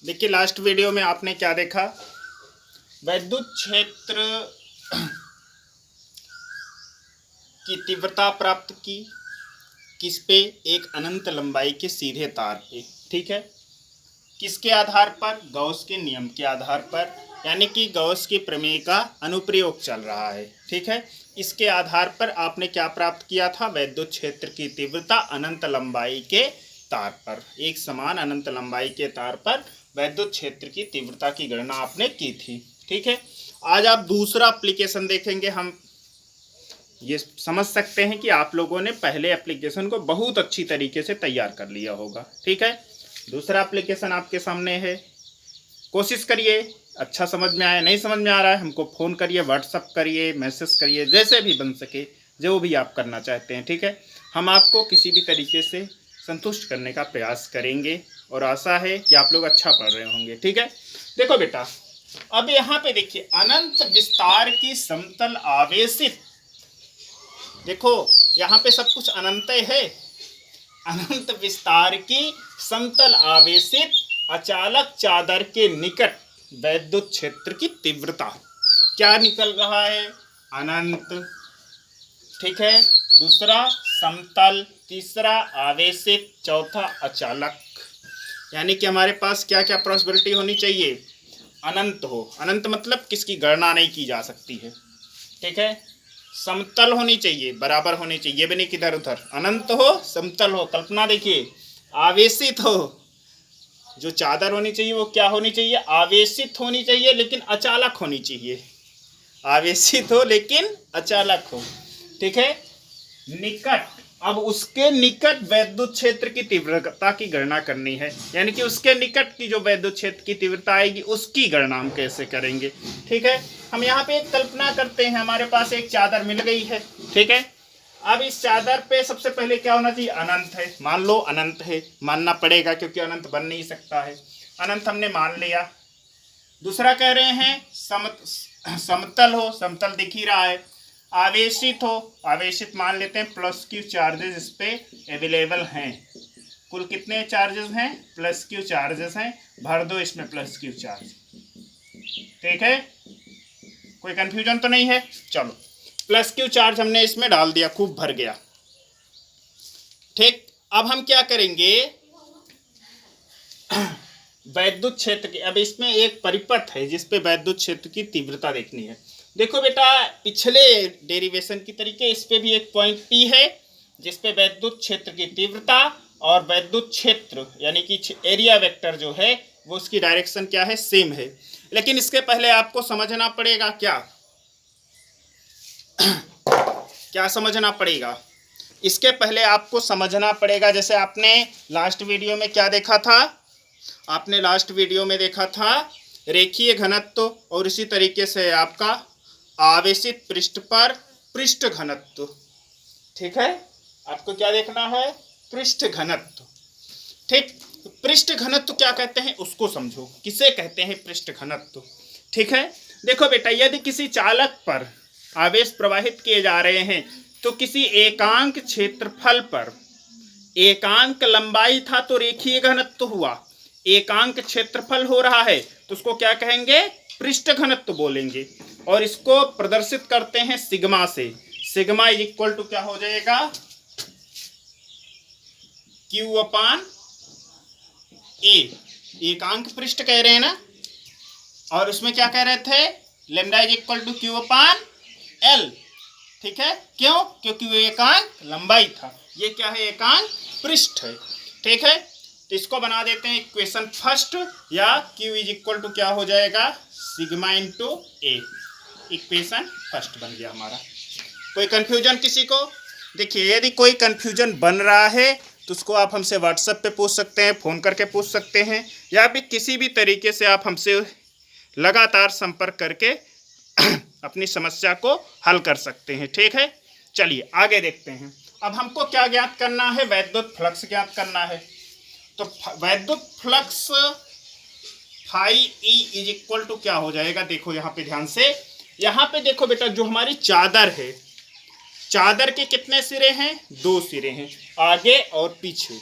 देखिए last video में आपने क्या देखा, वैद्युत क्षेत्र की तीव्रता प्राप्त की किस पे, एक अनंत लंबाई के सीधे तार पे। ठीक है, किसके आधार पर, गॉस के नियम के आधार पर, यानी कि गॉस की प्रमेय का अनुप्रयोग चल रहा है। ठीक है, इसके आधार पर आपने क्या प्राप्त किया था, वैद्युत क्षेत्र की तीव्रता अनंत लंबाई के तार पर, एक समान अनंत लंबाई के तार पर वैद्युत क्षेत्र की तीव्रता की गणना आपने की थी। ठीक है, आज आप दूसरा एप्लीकेशन देखेंगे। हम ये समझ सकते हैं कि आप लोगों ने पहले एप्लीकेशन को बहुत अच्छी तरीके से तैयार कर लिया होगा। ठीक है, दूसरा एप्लीकेशन आपके सामने है, कोशिश करिए अच्छा समझ में आए। नहीं समझ में आ रहा है हमको फ़ोन करिए, व्हाट्सअप करिए, मैसेज करिए, जैसे भी बन सके, जो भी आप करना चाहते हैं। ठीक है, हम आपको किसी भी तरीके से संतुष्ट करने का प्रयास करेंगे और आशा है कि आप लोग अच्छा पढ़ रहे होंगे। ठीक है, देखो बेटा, अब यहाँ पे देखिए अनंत विस्तार की समतल आवेशित, देखो यहाँ पे सब कुछ अनंत है। अनंत विस्तार की समतल आवेशित अचालक चादर के निकट वैद्युत क्षेत्र की तीव्रता क्या निकल रहा है, अनंत। ठीक है, दूसरा समतल, तीसरा आवेशित, चौथा अचालक। यानी कि हमारे पास क्या क्या पॉसिबिलिटी होनी चाहिए, अनंत हो। अनंत मतलब किसकी गणना नहीं की जा सकती है। ठीक है, समतल होनी चाहिए, बराबर होनी चाहिए, ये भी नहीं किधर उधर, अनंत हो, समतल हो। कल्पना देखिए, आवेशित हो, जो चादर होनी चाहिए वो क्या होनी चाहिए, आवेशित होनी चाहिए लेकिन अचालक होनी चाहिए। आवेशित हो लेकिन अचालक हो। ठीक है, निकट, अब उसके निकट वैद्युत क्षेत्र की तीव्रता की गणना करनी है, यानी कि उसके निकट की जो वैद्युत क्षेत्र की तीव्रता आएगी उसकी गणना हम कैसे करेंगे। ठीक है, हम यहाँ पे एक कल्पना करते हैं, हमारे पास एक चादर मिल गई है। ठीक है, अब इस चादर पे सबसे पहले क्या होना चाहिए, अनंत है। मान लो अनंत है, मानना पड़ेगा क्योंकि अनंत बन नहीं सकता है। अनंत हमने मान लिया। दूसरा कह रहे हैं समतल हो, समतल दिख ही रहा है। आवेशित हो, आवेशित मान लेते हैं, प्लस क्यू चार्जेस इस पे अवेलेबल हैं। कुल कितने चार्जेस हैं, प्लस क्यू चार्जेस हैं, भर दो इसमें प्लस क्यू चार्ज। ठीक है, कोई कंफ्यूजन तो नहीं है। चलो, प्लस क्यू चार्ज हमने इसमें डाल दिया, खूब भर गया। ठीक, अब हम क्या करेंगे, वैद्युत क्षेत्र की, अब इसमें एक परिपथ है जिस पे वैद्युत क्षेत्र की तीव्रता देखनी है। देखो बेटा, पिछले डेरिवेशन की तरीके इस पे भी एक पॉइंट पी है जिस पे वैद्युत क्षेत्र की तीव्रता और वैद्युत क्षेत्र यानी कि एरिया वेक्टर जो है वो उसकी डायरेक्शन क्या है, सेम है। लेकिन इसके पहले आपको समझना पड़ेगा क्या क्या समझना पड़ेगा, इसके पहले आपको समझना पड़ेगा, जैसे आपने लास्ट वीडियो में क्या देखा था, आपने लास्ट वीडियो में देखा था रेखीय घनत्व, और इसी तरीके से आपका आवेशित पृष्ठ पर पृष्ठ घनत्व। ठीक है, आपको क्या देखना है, पृष्ठ घनत्व। ठीक, पृष्ठ घनत्व क्या कहते हैं उसको समझो, किसे कहते हैं पृष्ठ घनत्व। ठीक है, देखो बेटा, यदि किसी चालक पर आवेश प्रवाहित किए जा रहे हैं तो किसी एकांक क्षेत्रफल पर एकांक लंबाई था तो रेखीय घनत्व हुआ, एकांक क्षेत्रफल हो रहा है तो उसको क्या कहेंगे, पृष्ठ घनत्व बोलेंगे। और इसको प्रदर्शित करते हैं सिग्मा से। सिग्मा इज इक्वल टू क्या हो जाएगा, क्यू अपान ए, एकांक पृष्ठ कह रहे हैं ना, और उसमें क्या कह रहे थे, lambda is equal to Q upon L. ठीक है, क्यों, क्योंकि वो एकांक लंबाई था, ये क्या है, एकांक पृष्ठ है। ठीक है, तो इसको बना देते हैं इक्वेशन फर्स्ट, या Q इज इक्वल टू क्या हो जाएगा, सिग्मा इंटू ए। इक्वेशन फर्स्ट बन गया हमारा। कोई कंफ्यूजन किसी को, देखिए यदि कोई कंफ्यूजन बन रहा है तो उसको आप हमसे व्हाट्सएप पे पूछ सकते हैं, फ़ोन करके पूछ सकते हैं, या भी किसी भी तरीके से आप हमसे लगातार संपर्क करके अपनी समस्या को हल कर सकते हैं। ठीक है, चलिए आगे देखते हैं। अब हमको क्या ज्ञात करना है, वैद्युत फ्लक्स ज्ञात करना है। तो वैद्युत flux phi E is equal to क्या हो जाएगा, देखो यहाँ पे ध्यान से, यहाँ पे देखो बेटा, जो हमारी चादर है, चादर के कितने सिरे हैं, दो सिरे हैं, आगे और पीछे।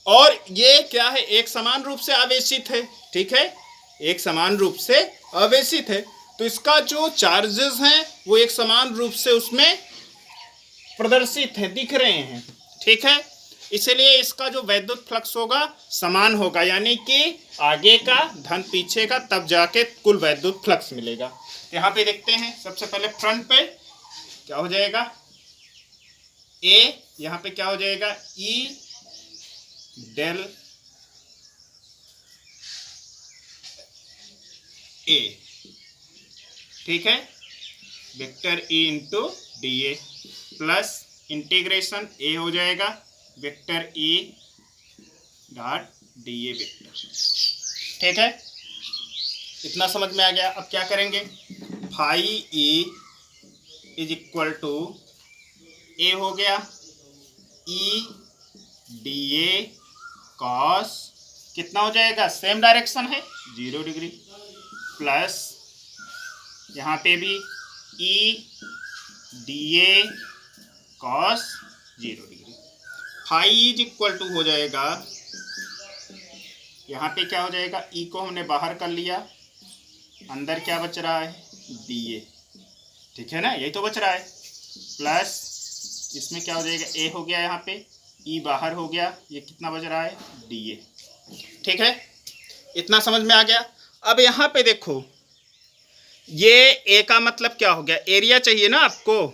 और ये क्या है, एक समान रूप से आवेशित है, ठीक है, एक समान रूप से आवेशित है, तो इसका जो चार्जेस हैं वो एक समान रूप से उसमें प्रदर्शित है, दिख रहे हैं, ठीक है। इसलिए इसका जो वैद्युत फ्लक्स होगा समान होगा, यानी कि आगे का धन पीछे का, तब जाके कुल वैद्युत फ्लक्स मिलेगा। यहाँ पे देखते हैं, सबसे पहले फ्रंट पे क्या हो जाएगा, ए, यहाँ पे क्या हो जाएगा, ई डेल ए, ठीक है, vector E into D A plus integration A हो जाएगा vector E dot D A vector, ठीक है। इतना समझ में आ गया। अब क्या करेंगे, phi E is equal to A हो गया ई डी ए कॉस, कितना हो जाएगा, सेम डायरेक्शन है 0 डिग्री, प्लस यहाँ पे भी E D A cos 0 degree. Phi is equal to हो जाएगा, यहाँ पे क्या हो जाएगा, ई को हमने बाहर कर लिया, अंदर क्या बच रहा है, डी ए, ठीक है ना, यही तो बच रहा है, प्लस इसमें क्या हो जाएगा, ए हो गया, यहाँ पे ई बाहर हो गया, ये कितना बच रहा है, डी ए, ठीक है। इतना समझ में आ गया। अब यहाँ पे देखो, ये ए का मतलब क्या हो गया, एरिया चाहिए ना आपको,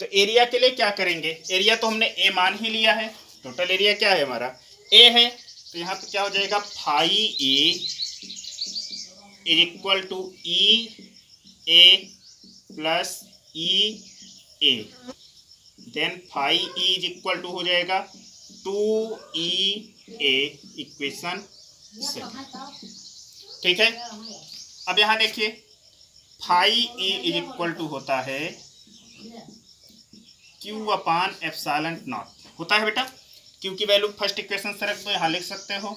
तो एरिया के लिए क्या करेंगे, एरिया तो हमने ए मान ही लिया है, टोटल एरिया क्या है हमारा, ए है, तो यहाँ पे क्या हो जाएगा, phi A is equal to E A plus E A, then phi E is equal to हो जाएगा 2 ए, इक्वेशन सेकंड, ठीक है। अब यहाँ देखिए, phi E is equal to होता है Q अपान एप्सिलॉन नॉट, होता है बेटा, Q की वैल्यू फर्स्ट इक्वेशन से रख दो, यहाँ लिख सकते हो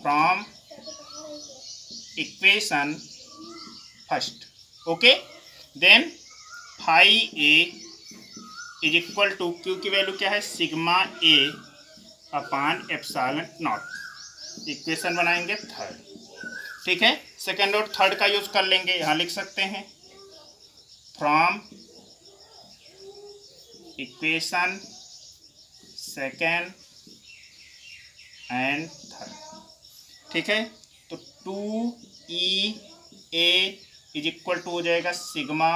from equation first, okay, then phi A is equal to Q की वैल्यू क्या है, sigma A upon epsilon not, equation बनाएंगे थर्ड, ठीक है। सेकेंड और थर्ड का यूज कर लेंगे, यहाँ लिख सकते हैं from equation second and third, ठीक है। तो 2 ए इज इक्वल टू हो जाएगा sigma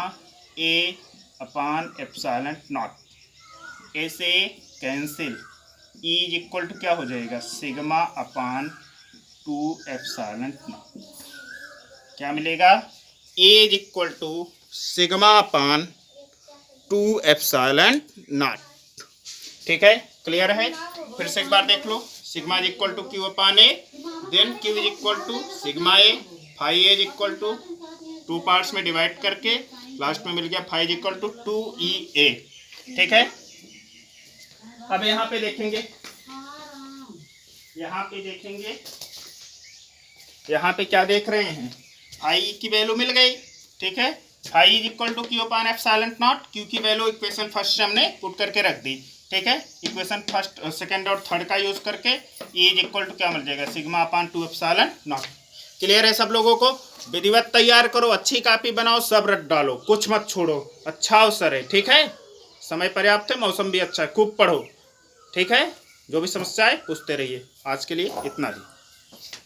A upon epsilon naught, A से cancel, E is equal to क्या हो जाएगा, सिग्मा अपान 2 एप्सिलॉन नॉट, क्या मिलेगा, A is equal to sigma upon 2 epsilon naught, ठीक है, क्लियर है। फिर से एक बार देख लो, sigma is equal to Q upon A, then Q is equal to sigma A, phi A is equal to 2 parts में डिवाइड करके लास्ट में मिल गया phi is equal to 2 A, ठीक है। अब यहाँ पे देखेंगे, यहाँ पे क्या देख रहे हैं, फाई की वैल्यू मिल गई, ठीक है, phi is equal to Q upon epsilon not, Q की वैल्यू इक्वेशन फर्स्ट से हमने पुट करके रख दी, ठीक है। इक्वेशन फर्स्ट सेकंड और थर्ड का यूज करके ई इज इक्वल टू क्या मिल जाएगा, sigma upon 2 epsilon not. Clear है सब लोगों को, विधिवत तैयार करो, अच्छी कॉपी बनाओ, सब रट डालो, कुछ मत छोड़ो, अच्छा अवसर है, ठीक है, समय पर्याप्त है, मौसम भी अच्छा है, खूब पढ़ो, ठीक है, जो भी समस्या है पूछते रहिए। आज के लिए इतना ही।